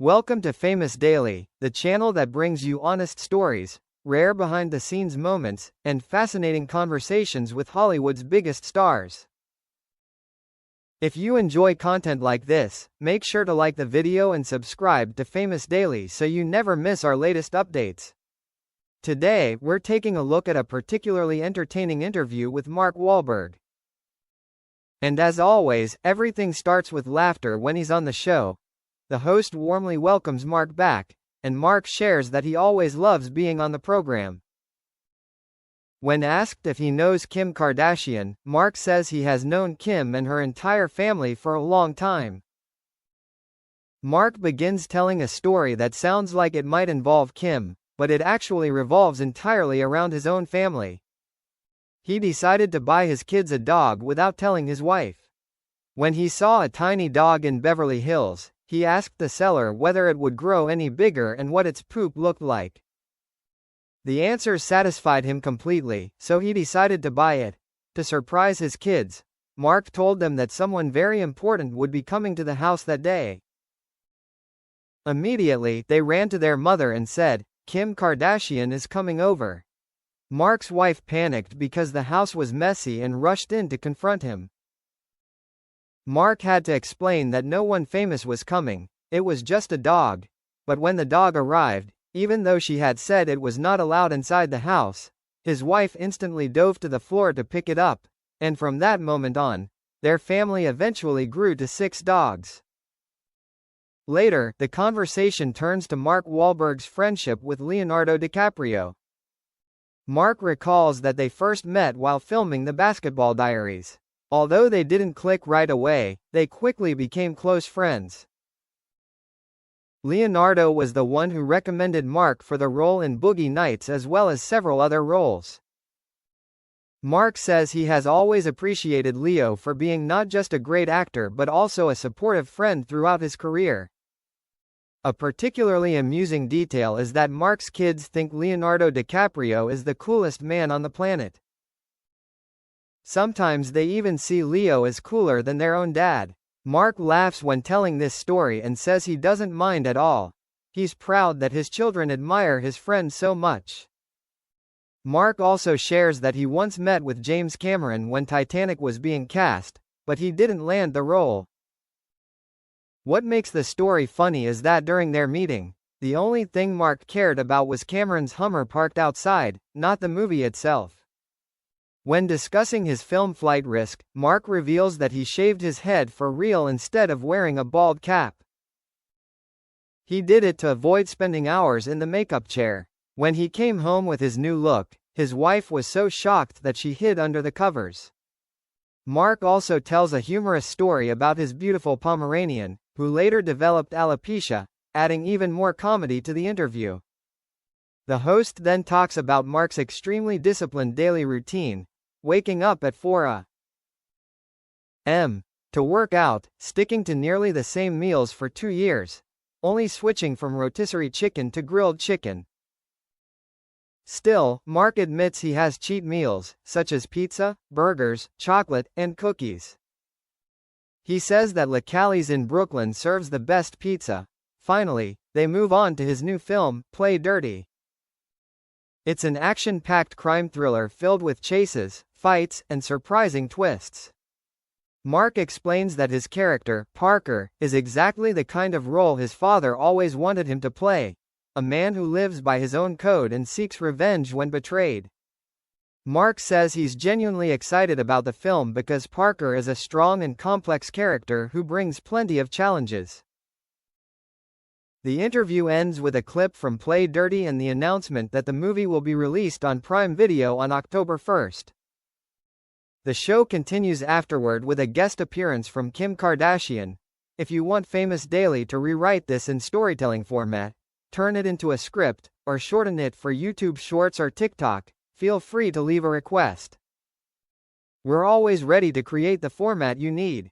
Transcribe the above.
Welcome to Famous Daily, the channel that brings you honest stories, rare behind-the-scenes moments, and fascinating conversations with Hollywood's biggest stars. If you enjoy content like this, make sure to like the video and subscribe to Famous Daily so you never miss our latest updates. Today, we're taking a look at a particularly entertaining interview with Mark Wahlberg. And as always, everything starts with laughter when he's on the show. The host warmly welcomes Mark back, and Mark shares that he always loves being on the program. When asked if he knows Kim Kardashian, Mark says he has known Kim and her entire family for a long time. Mark begins telling a story that sounds like it might involve Kim, but it actually revolves entirely around his own family. He decided to buy his kids a dog without telling his wife. When he saw a tiny dog in Beverly Hills, he asked the seller whether it would grow any bigger and what its poop looked like. The answer satisfied him completely, so he decided to buy it. To surprise his kids, Mark told them that someone very important would be coming to the house that day. Immediately, they ran to their mother and said, "Kim Kardashian is coming over." Mark's wife panicked because the house was messy and rushed in to confront him. Mark had to explain that no one famous was coming, it was just a dog. But when the dog arrived, even though she had said it was not allowed inside the house, his wife instantly dove to the floor to pick it up, and from that moment on, their family eventually grew to 6 dogs. Later, the conversation turns to Mark Wahlberg's friendship with Leonardo DiCaprio. Mark recalls that they first met while filming The Basketball Diaries. Although they didn't click right away, they quickly became close friends. Leonardo was the one who recommended Mark for the role in Boogie Nights as well as several other roles. Mark says he has always appreciated Leo for being not just a great actor but also a supportive friend throughout his career. A particularly amusing detail is that Mark's kids think Leonardo DiCaprio is the coolest man on the planet. Sometimes they even see Leo as cooler than their own dad. Mark laughs when telling this story and says he doesn't mind at all. He's proud that his children admire his friend so much. Mark also shares that he once met with James Cameron when Titanic was being cast, but he didn't land the role. What makes the story funny is that during their meeting, the only thing Mark cared about was Cameron's Hummer parked outside, not the movie itself. When discussing his film flight risk, Mark reveals that he shaved his head for real instead of wearing a bald cap. He did it to avoid spending hours in the makeup chair. When he came home with his new look, his wife was so shocked that she hid under the covers. Mark also tells a humorous story about his beautiful Pomeranian, who later developed alopecia, adding even more comedy to the interview. The host then talks about Mark's extremely disciplined daily routine, waking up at 4 a.m. to work out, sticking to nearly the same meals for 2 years, only switching from rotisserie chicken to grilled chicken. Still, Mark admits he has cheat meals, such as pizza, burgers, chocolate, and cookies. He says that La Cali's in Brooklyn serves the best pizza. Finally, they move on to his new film, Play Dirty. It's an action-packed crime thriller filled with chases, fights, and surprising twists. Mark explains that his character, Parker, is exactly the kind of role his father always wanted him to play, a man who lives by his own code and seeks revenge when betrayed. Mark says he's genuinely excited about the film because Parker is a strong and complex character who brings plenty of challenges. The interview ends with a clip from Play Dirty and the announcement that the movie will be released on Prime Video on October 1st. The show continues afterward with a guest appearance from Kim Kardashian. If you want Famous Daily to rewrite this in storytelling format, turn it into a script, or shorten it for YouTube Shorts or TikTok, feel free to leave a request. We're always ready to create the format you need.